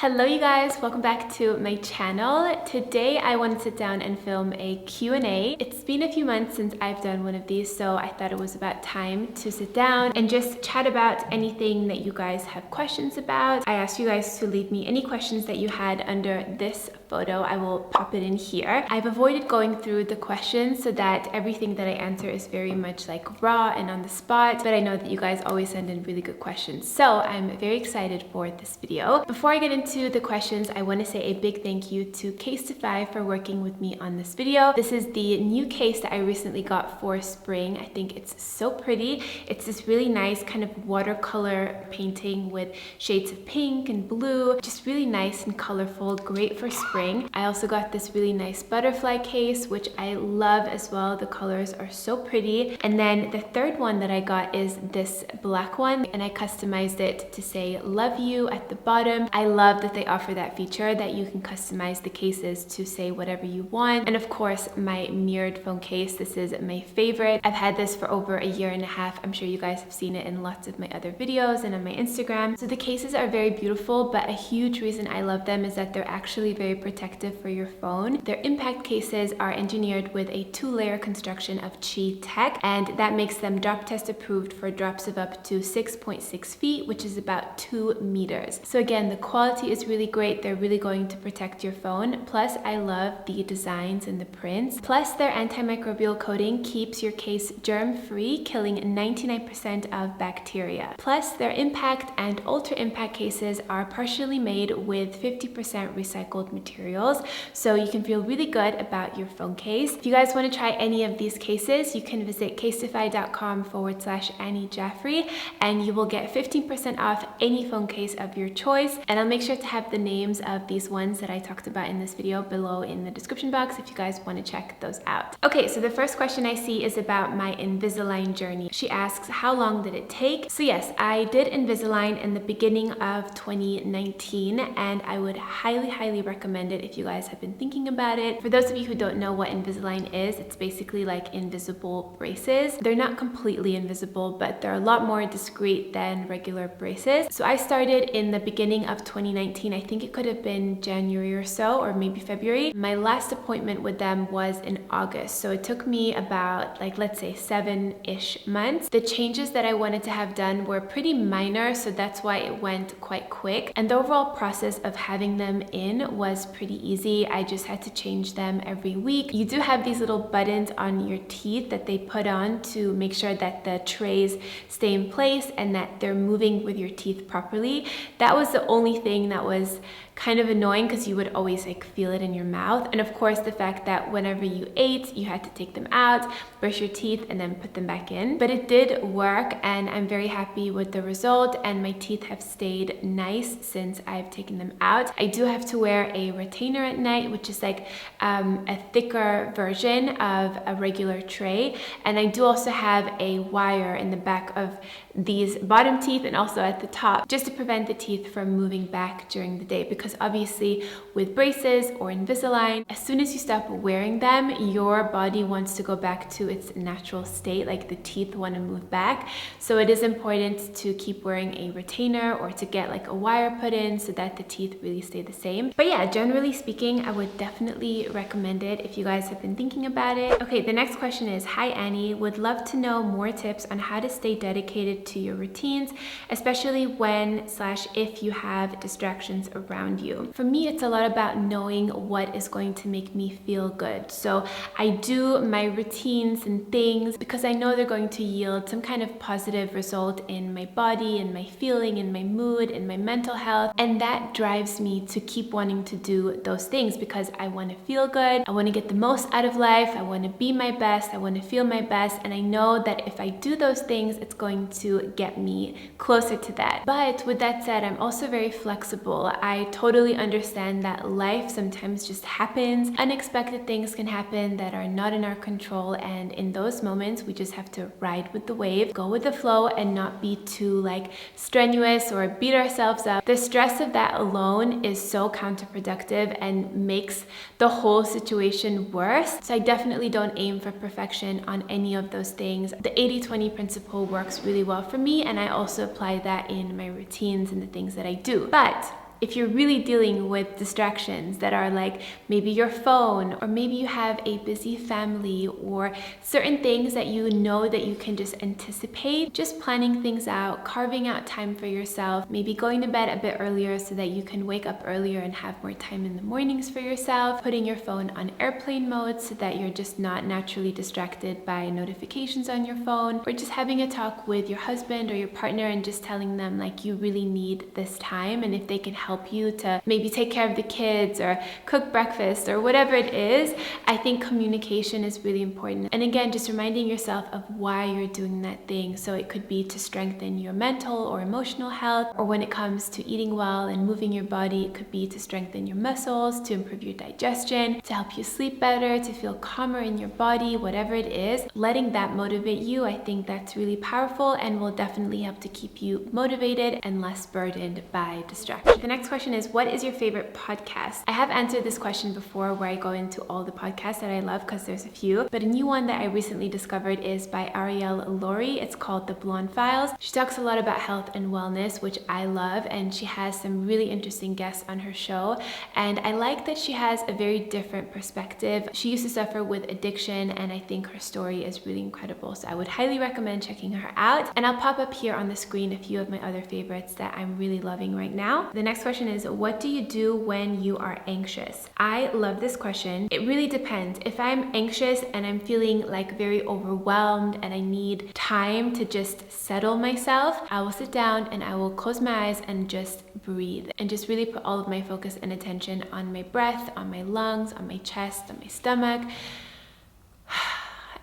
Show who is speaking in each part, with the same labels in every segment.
Speaker 1: Hello you guys, welcome back to my channel. Today I want to sit down and film a Q&A. It's been a few months since I've done one of these, so I thought it was about time to sit down and just chat about anything that you guys have questions about. I asked you guys to leave me any questions that you had under this photo. I will pop it in here. I've avoided going through the questions so that everything that I answer is very much like raw and on the spot, but I know that you guys always send in really good questions, so I'm very excited for this video. Before I get into the questions, I want to say a big thank you to Casetify for working with me on this video. This is the new case that I recently got for spring. I think it's so pretty. It's this really nice kind of watercolor painting with shades of pink and blue, just really nice and colorful, great for spring. I also got this really nice butterfly case, which I love as well. The colors are so pretty. And then the third one that I got is this black one, and I customized it to say love you at the bottom. I love that they offer that feature that you can customize the cases to say whatever you want. And of course, my mirrored phone case, this is my favorite. I've had this for over a year and a half. I'm sure you guys have seen it in lots of my other videos and on my Instagram. So the cases are very beautiful, but a huge reason I love them is that they're actually very protective for your phone. Their impact cases are engineered with a 2-layer construction of Chi tech, and that makes them drop test approved for drops of up to 6.6 feet, which is about 2 meters. So again, the quality is really great. They're really going to protect your phone. Plus, I love the designs and the prints. Plus, their antimicrobial coating keeps your case germ-free, killing 99% of bacteria. Plus, their impact and ultra impact cases are partially made with 50% recycled materials, so you can feel really good about your phone case. If you guys want to try any of these cases, you can visit caseify.com/AnnieJaffrey and you will get 15% off any phone case of your choice. And I'll make sure to have the names of these ones that I talked about in this video below in the description box if you guys want to check those out. Okay, so the first question I see is about my Invisalign journey. She asks, how long did it take? So yes, I did Invisalign in the beginning of 2019, and I would highly recommend it if you guys have been thinking about it. For those of you who don't know what Invisalign is, it's basically like invisible braces. They're not completely invisible, but they're a lot more discreet than regular braces. So I started in the beginning of 2019. I think it could have been January or so, or maybe February. My last appointment with them was in August. So it took me about, like, let's say 7-ish months. The changes that I wanted to have done were pretty minor, so that's why it went quite quick. And the overall process of having them in was pretty easy. I just had to change them every week. You do have these little buttons on your teeth that they put on to make sure that the trays stay in place and that they're moving with your teeth properly. That was the only thing that was kind of annoying because you would always like feel it in your mouth. And of course the fact that whenever you ate, you had to take them out, brush your teeth, and then put them back in. But it did work, and I'm very happy with the result, and my teeth have stayed nice since I've taken them out. I do have to wear a retainer at night, which is like a thicker version of a regular tray. And I do also have a wire in the back of these bottom teeth and also at the top, just to prevent the teeth from moving back during the day, because obviously with braces or Invisalign, as soon as you stop wearing them, your body wants to go back to its natural state, like the teeth want to move back. So it is important to keep wearing a retainer or to get like a wire put in so that the teeth really stay the same. But yeah, generally speaking, I would definitely recommend it if you guys have been thinking about it. Okay, the next question is, hi Annie, would love to know more tips on how to stay dedicated to your routines, especially when/if you have distractions around you. For me, it's a lot about knowing what is going to make me feel good. So I do my routines and things because I know they're going to yield some kind of positive result in my body, in my feeling, in my mood, in my mental health. And that drives me to keep wanting to do those things because I want to feel good. I want to get the most out of life. I want to be my best. I want to feel my best. And I know that if I do those things, it's going to get me closer to that. But with that said, I'm also very flexible. I totally understand that life sometimes just happens. Unexpected things can happen that are not in our control, and in those moments we just have to ride with the wave, go with the flow, and not be too like strenuous or beat ourselves up. The stress of that alone is so counterproductive and makes the whole situation worse. So I definitely don't aim for perfection on any of those things. The 80-20 principle works really well for me, and I also apply that in my routines and the things that I do. But If you're really dealing with distractions that are like maybe your phone, or maybe you have a busy family, or certain things that you know that you can just anticipate, just planning things out, carving out time for yourself, maybe going to bed a bit earlier so that you can wake up earlier and have more time in the mornings for yourself, putting your phone on airplane mode so that you're just not naturally distracted by notifications on your phone, or just having a talk with your husband or your partner and just telling them like you really need this time, and if they can help you to maybe take care of the kids or cook breakfast or whatever it is. I think communication is really important. And again, just reminding yourself of why you're doing that thing. So it could be to strengthen your mental or emotional health, or when it comes to eating well and moving your body, it could be to strengthen your muscles, to improve your digestion, to help you sleep better, to feel calmer in your body, whatever it is. Letting that motivate you, I think that's really powerful and will definitely help to keep you motivated and less burdened by distraction. The next question is, what is your favorite podcast? I have answered this question before, where I go into all the podcasts that I love, because there's a few, but a new one that I recently discovered is by Arielle Laurie. It's called The Blonde Files. She talks a lot about health and wellness, which I love, and she has some really interesting guests on her show, and I like that she has a very different perspective. She used to suffer with addiction, and I think her story is really incredible, so I would highly recommend checking her out. And I'll pop up here on the screen a few of my other favorites that I'm really loving right now. The next question is, what do you do when you are anxious? I love this question. It really depends. If I'm anxious and I'm feeling like very overwhelmed and I need time to just settle myself, I will sit down and I will close my eyes and just breathe, and just really put all of my focus and attention on my breath, on my lungs, on my chest, on my stomach,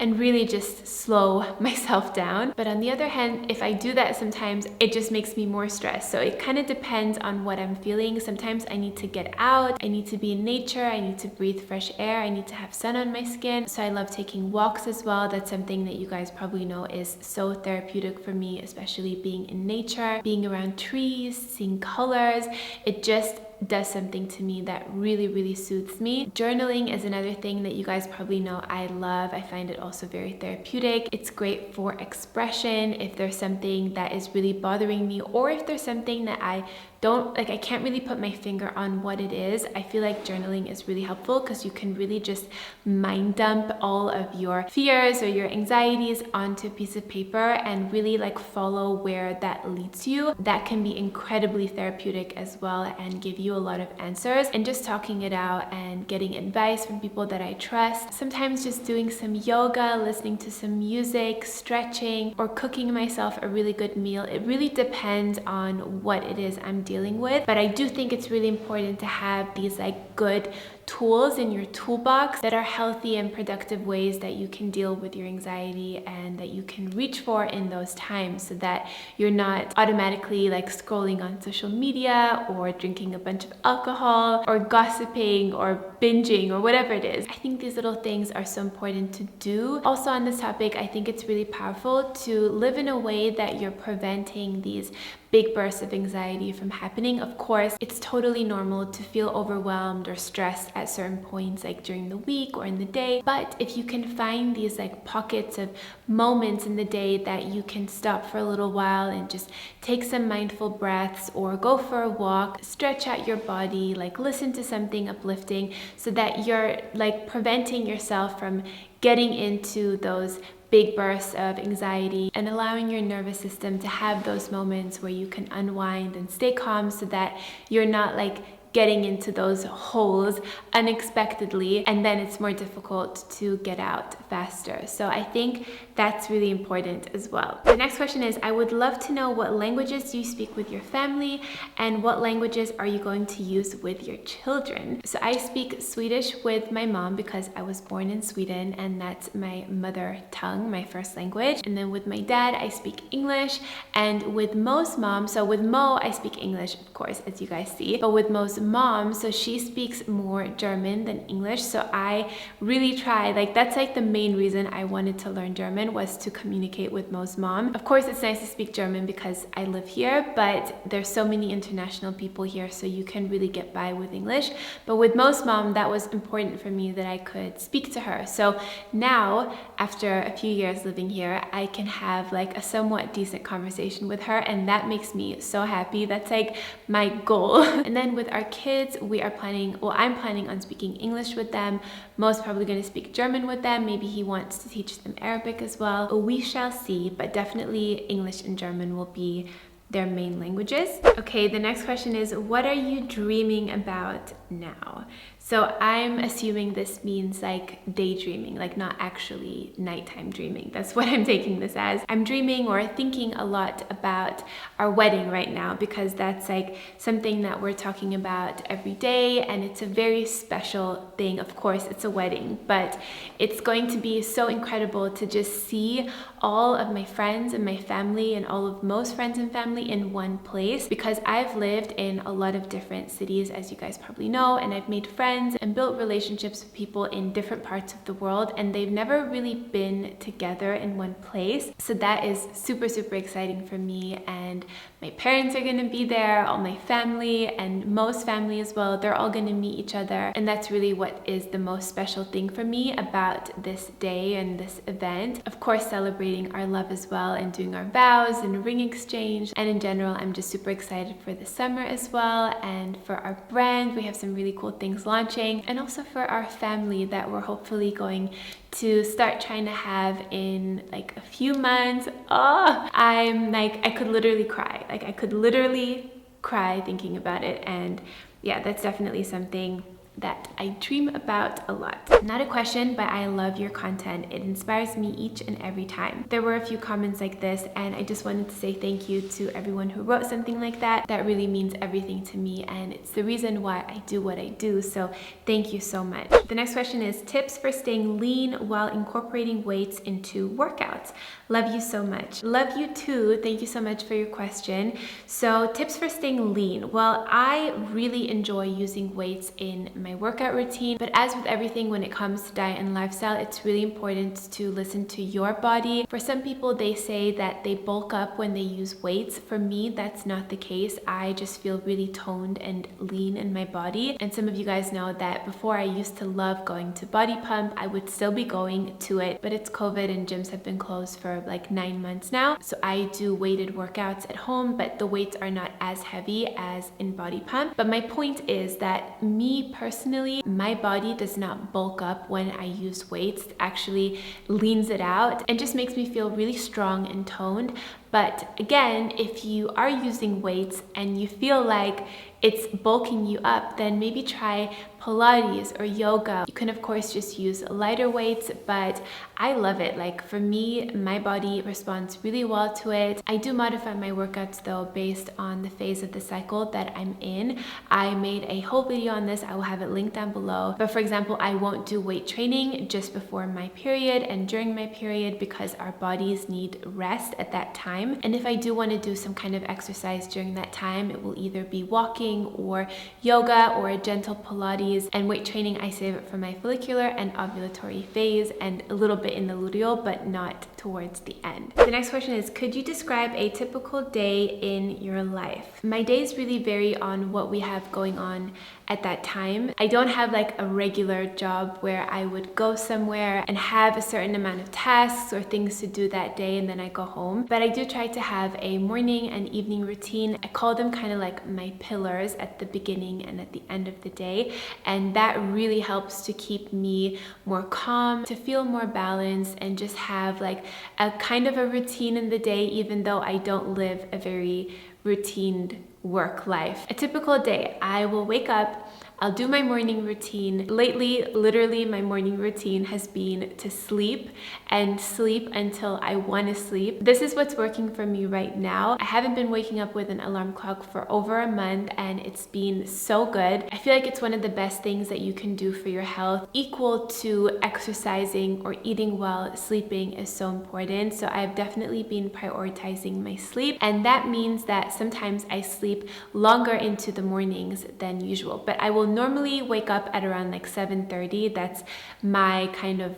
Speaker 1: and really just slow myself down. But on the other hand, if I do that, sometimes it just makes me more stressed. So it kind of depends on what I'm feeling. Sometimes I need to get out, I need to be in nature, I need to breathe fresh air, I need to have sun on my skin. So I love taking walks as well. That's something that you guys probably know is so therapeutic for me, especially being in nature, being around trees, seeing colors. It just does something to me that really soothes me. Journaling is another thing that you guys probably know I love. I find it also very therapeutic. It's great for expression if there's something that is really bothering me, or if there's something that I can't really put my finger on what it is. I feel like journaling is really helpful because you can really just mind dump all of your fears or your anxieties onto a piece of paper and really like follow where that leads you. That can be incredibly therapeutic as well and give you a lot of answers. And just talking it out and getting advice from people that I trust. Sometimes just doing some yoga, listening to some music, stretching, or cooking myself a really good meal. It really depends on what it is I'm dealing with, but I do think it's really important to have these like good tools in your toolbox that are healthy and productive ways that you can deal with your anxiety and that you can reach for in those times, so that you're not automatically like scrolling on social media or drinking a bunch of alcohol or gossiping or binging or whatever it is. I think these little things are so important to do. Also on this topic, I think it's really powerful to live in a way that you're preventing these big bursts of anxiety from happening. Of course, it's totally normal to feel overwhelmed or stressed at certain points, like during the week or in the day. But if you can find these like pockets of moments in the day that you can stop for a little while and just take some mindful breaths, or go for a walk, stretch out your body, like listen to something uplifting, so that you're like preventing yourself from getting into those big bursts of anxiety, and allowing your nervous system to have those moments where you can unwind and stay calm, so that you're not like getting into those holes unexpectedly, and then it's more difficult to get out faster. So I think that's really important as well. The next question is, I would love to know what languages do you speak with your family, and what languages are you going to use with your children? So I speak Swedish with my mom because I was born in Sweden and that's my mother tongue, my first language. And then with my dad, I speak English, and with Mo's mom, so with Mo, I speak English, of course, as you guys see, but with Mo's mom, so she speaks more German than English, so I really try, like that's like the main reason I wanted to learn German, was to communicate with Mo's mom. Of course, it's nice to speak German because I live here, but there's so many international people here, so you can really get by with English. But with Mo's mom, that was important for me that I could speak to her. So now, after a few years living here, I can have like a somewhat decent conversation with her, and that makes me so happy. That's like my goal. And then with our kids, we are planning, well, I'm planning on speaking English with them. Mo's probably going to speak German with them. Maybe he wants to teach them Arabic as well. We shall see, but definitely English and German will be their main languages. Okay, the next question is, what are you dreaming about now? So I'm assuming this means like daydreaming, like not actually nighttime dreaming. That's what I'm taking this as. I'm dreaming or thinking a lot about our wedding right now, because that's like something that we're talking about every day, and it's a very special thing. Of course, it's a wedding, but it's going to be so incredible to just see all of my friends and my family and all of Mo's friends and family in one place, because I've lived in a lot of different cities, as you guys probably know, and I've made friends and built relationships with people in different parts of the world, and they've never really been together in one place. So that is super, super exciting for me, and my parents are going to be there, all my family and Mo's family as well. They're all going to meet each other, and that's really what is the most special thing for me about this day and this event. Of course, celebrating our love as well, and doing our vows and ring exchange, and in general, I'm just super excited for the summer as well, and for our brand. We have some really cool things launching, and also for our family that we're hopefully going to start trying to have in like a few months. Oh, I'm like, I could literally cry. Like I could literally cry thinking about it. And yeah, that's definitely something that I dream about a lot. Not a question, but I love your content. It inspires me each and every time. There were a few comments like this, and I just wanted to say thank you to everyone who wrote something like that. That really means everything to me, and it's the reason why I do what I do. So thank you so much. The next question is tips for staying lean while incorporating weights into workouts. Love you so much. Love you too. Thank you so much for your question. So tips for staying lean. Well, I really enjoy using weights in my workout routine, but as with everything when it comes to diet and lifestyle, it's really important to listen to your body. For some people, they say that they bulk up when they use weights. For me, that's not the case. I just feel really toned and lean in my body. And some of you guys know that before, I used to love going to Body Pump. I would still be going to it, but it's COVID and gyms have been closed for like 9 months now. So I do weighted workouts at home, but the weights are not as heavy as in Body Pump. But my point is that me personally, my body does not bulk up when I use weights. It actually leans it out and just makes me feel really strong and toned. But again, if you are using weights and you feel like it's bulking you up, then maybe try Pilates or yoga. You can of course just use lighter weights, but I love it. Like for me, my body responds really well to it. I do modify my workouts though based on the phase of the cycle that I'm in. I made a whole video on this. I will have it linked down below. But for example, I won't do weight training just before my period and during my period because our bodies need rest at that time. And if I do want to do some kind of exercise during that time, it will either be walking or yoga or a gentle Pilates. And weight training, I save it for my follicular and ovulatory phase and a little bit in the luteal, but not towards the end. The next question is, could you describe a typical day in your life? My days really vary on what we have going on at that time. I don't have like a regular job where I would go somewhere and have a certain amount of tasks or things to do that day and then I go home. But I do try to have a morning and evening routine. I call them kind of like my pillars at the beginning and at the end of the day. And that really helps to keep me more calm, to feel more balanced, and just have like a kind of a routine in the day, even though I don't live a very routine work life. A typical day, I will wake up, I'll do my morning routine. Lately, literally my morning routine has been to sleep and sleep until I want to sleep. This is what's working for me right now. I haven't been waking up with an alarm clock for over a month and it's been so good. I feel like it's one of the best things that you can do for your health. Equal to exercising or eating well, sleeping is so important. So I've definitely been prioritizing my sleep, and that means that sometimes I sleep longer into the mornings than usual, but I will normally wake up at around like 7:30. That's my kind of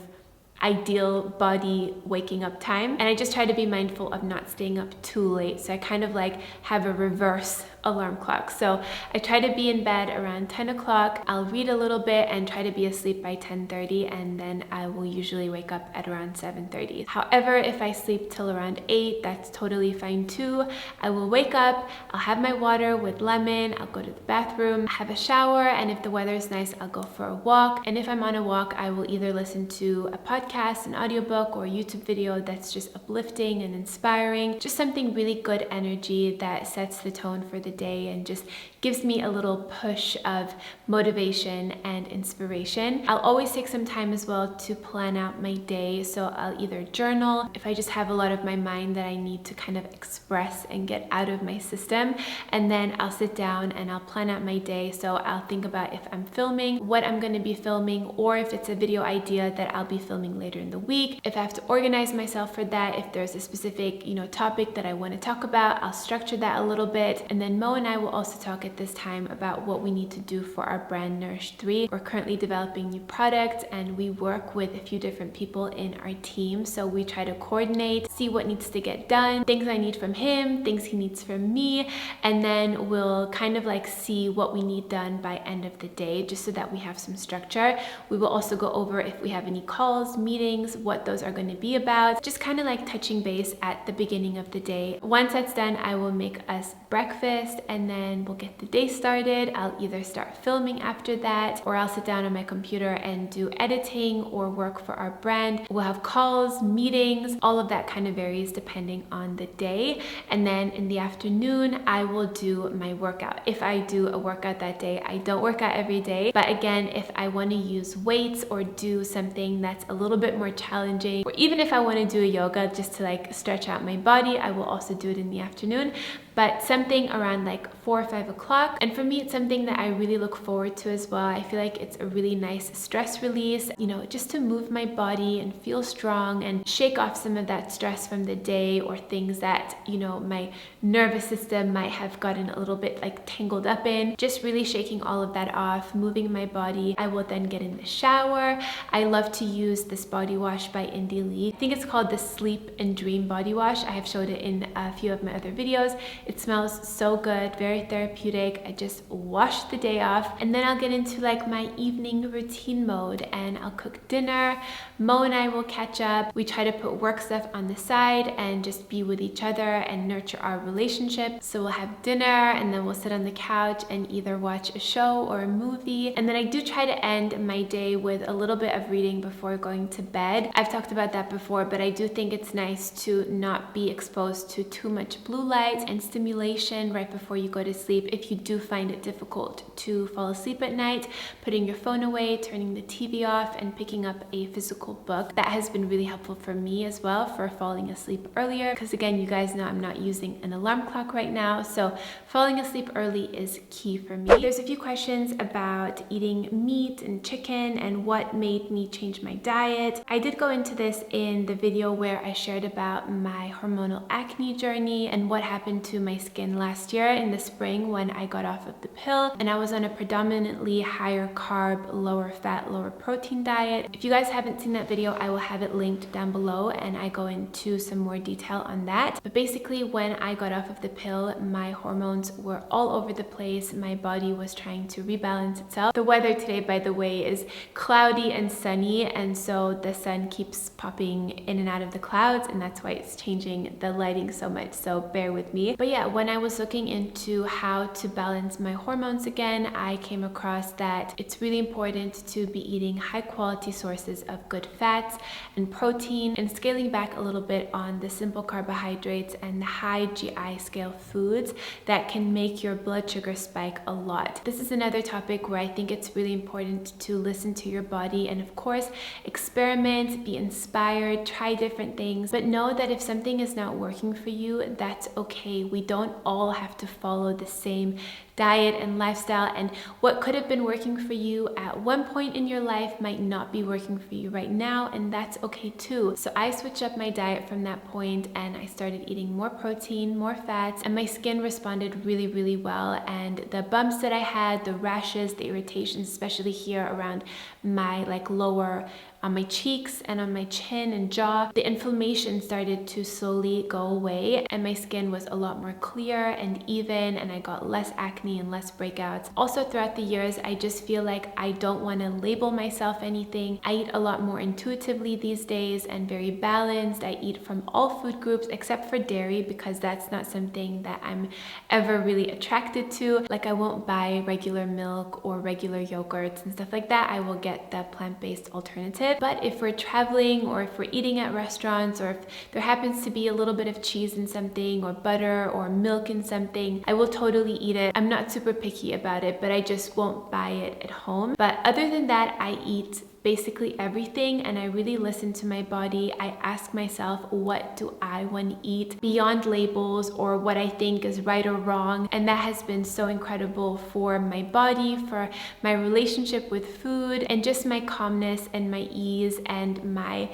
Speaker 1: ideal body waking up time, and I just try to be mindful of not staying up too late. So I kind of like have a reverse alarm clock. So I try to be in bed around 10 o'clock. I'll read a little bit and try to be asleep by 10:30, and then I will usually wake up at around 7:30. However, if I sleep till around 8, that's totally fine too. I will wake up, I'll have my water with lemon, I'll go to the bathroom, have a shower, and if the weather is nice, I'll go for a walk. And if I'm on a walk, I will either listen to a podcast, an audiobook, or a YouTube video that's just uplifting and inspiring. Just something really good energy that sets the tone for the day and just gives me a little push of motivation and inspiration. I'll always take some time as well to plan out my day. So I'll either journal if I just have a lot of my mind that I need to kind of express and get out of my system, and then I'll sit down and I'll plan out my day. So I'll think about if I'm filming, what I'm going to be filming, or if it's a video idea that I'll be filming later in the week. If I have to organize myself for that, if there's a specific, topic that I want to talk about, I'll structure that a little bit. And then Mo and I will also talk at this time about what we need to do for our brand Nourish3. We're currently developing new products and we work with a few different people in our team. So we try to coordinate, see what needs to get done, things I need from him, things he needs from me, and then we'll kind of like see what we need done by end of the day, just so that we have some structure. We will also go over if we have any calls, meetings, what those are going to be about, just kind of like touching base at the beginning of the day. Once that's done, I will make us breakfast and then we'll get the day started. I'll either start filming after that, or I'll sit down on my computer and do editing or work for our brand. We'll have calls, meetings, all of that kind of varies depending on the day. And then in the afternoon, I will do my workout. If I do a workout that day, I don't work out every day, but again, if I want to use weights or do something that's a little bit more challenging, or even if I want to do a yoga just to like stretch out my body, I will also do it in the afternoon. But something around like 4 or 5 o'clock. And for me, it's something that I really look forward to as well. I feel like it's a really nice stress release, just to move my body and feel strong and shake off some of that stress from the day, or things that, my nervous system might have gotten a little bit like tangled up in. Just really shaking all of that off, moving my body. I will then get in the shower. I love to use this body wash by Indie. I think it's called the Sleep and Dream Body Wash. I have showed it in a few of my other videos. It smells so good, very therapeutic. I just wash the day off, and then I'll get into like my evening routine mode and I'll cook dinner. Mo and I will catch up. We try to put work stuff on the side and just be with each other and nurture our relationship. So we'll have dinner and then we'll sit on the couch and either watch a show or a movie. And then I do try to end my day with a little bit of reading before going to bed. I've talked about that before, but I do think it's nice to not be exposed to too much blue light and stimulation right before you go to sleep. If you do find it difficult to fall asleep at night, putting your phone away, turning the TV off, and picking up a physical book. That has been really helpful for me as well for falling asleep earlier, because again, you guys know I'm not using an alarm clock right now, so falling asleep early is key for me. There's a few questions about eating meat and chicken and what made me change my diet. I did go into this in the video where I shared about my hormonal acne journey and what happened to my skin last year in the spring when I got off of the pill, and I was on a predominantly higher carb, lower fat, lower protein diet. If you guys haven't seen that video, I will have it linked down below and I go into some more detail on that. But basically, when I got off of the pill, my hormones were all over the place. My body was trying to rebalance itself. The weather today, by the way, is cloudy and sunny, and so the sun keeps popping in and out of the clouds, and that's why it's changing the lighting so much, so bear with me. But yeah, yeah, when I was looking into how to balance my hormones again, I came across that it's really important to be eating high quality sources of good fats and protein, and scaling back a little bit on the simple carbohydrates and the high GI scale foods that can make your blood sugar spike a lot. This is another topic where I think it's really important to listen to your body and of course experiment, be inspired, try different things, but know that if something is not working for you, that's okay. We don't all have to follow the same diet and lifestyle, and what could have been working for you at one point in your life might not be working for you right now, and that's okay too. So I switched up my diet from that point and I started eating more protein, more fats, and my skin responded really well. And the bumps that I had, the rashes, the irritations, especially here around my lower on my cheeks and on my chin and jaw, the inflammation started to slowly go away and my skin was a lot more clear and even, and I got less acne and less breakouts. Also throughout the years, I just feel like I don't want to label myself anything. I eat a lot more intuitively these days and very balanced. I eat from all food groups except for dairy because that's not something that I'm ever really attracted to. Like I won't buy regular milk or regular yogurts and stuff like that. I will get the plant-based alternative. But if we're traveling or if we're eating at restaurants or if there happens to be a little bit of cheese in something or butter or milk in something, I will totally eat it. I'm not super picky about it, but I just won't buy it at home. But other than that, I eat basically everything and I really listen to my body. I ask myself, what do I want to eat beyond labels or what I think is right or wrong? And that has been so incredible for my body, for my relationship with food, and just my calmness and my ease and my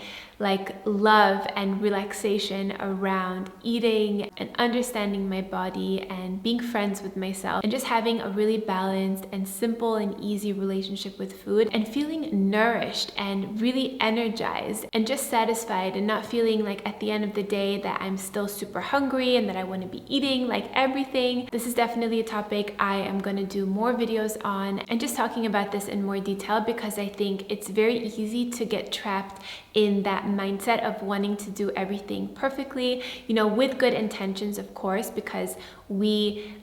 Speaker 1: love and relaxation around eating and understanding my body and being friends with myself and just having a really balanced and simple and easy relationship with food and feeling nourished and really energized and just satisfied and not feeling like at the end of the day that I'm still super hungry and that I want to be eating everything. This is definitely a topic I am going to do more videos on and just talking about this in more detail because I think it's very easy to get trapped in that mindset of wanting to do everything perfectly, with good intentions, of course, because we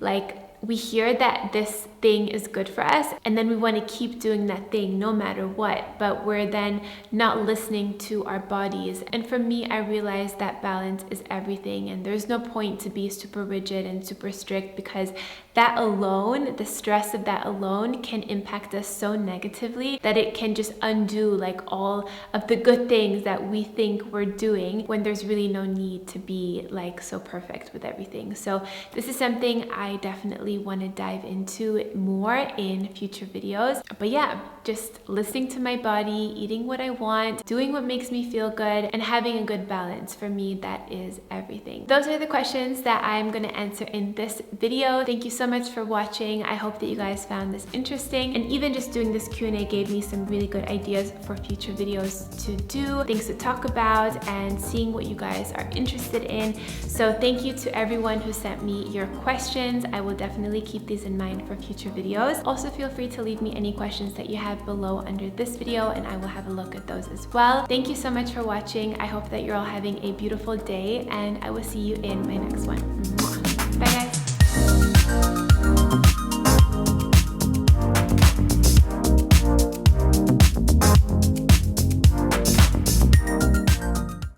Speaker 1: hear that this thing is good for us and then we want to keep doing that thing no matter what, but we're then not listening to our bodies. And for me, I realized that balance is everything and there's no point to be super rigid and super strict because that alone, the stress of that alone can impact us so negatively that it can just undo all of the good things that we think we're doing when there's really no need to be so perfect with everything. So this is something I definitely want to dive into more in future videos. But yeah, just listening to my body, eating what I want, doing what makes me feel good, and having a good balance. For me, that is everything. Those are the questions that I'm going to answer in this video. Thank you so much for watching. I hope that you guys found this interesting, and even just doing this Q&A gave me some really good ideas for future videos to do, things to talk about, and seeing what you guys are interested in. So thank you to everyone who sent me your questions. I will definitely keep these in mind for future videos. Also feel free to leave me any questions that you have below under this video and I will have a look at those as well. Thank you so much for watching. I hope that you're all having a beautiful day and I will see you in my next one. Bye guys.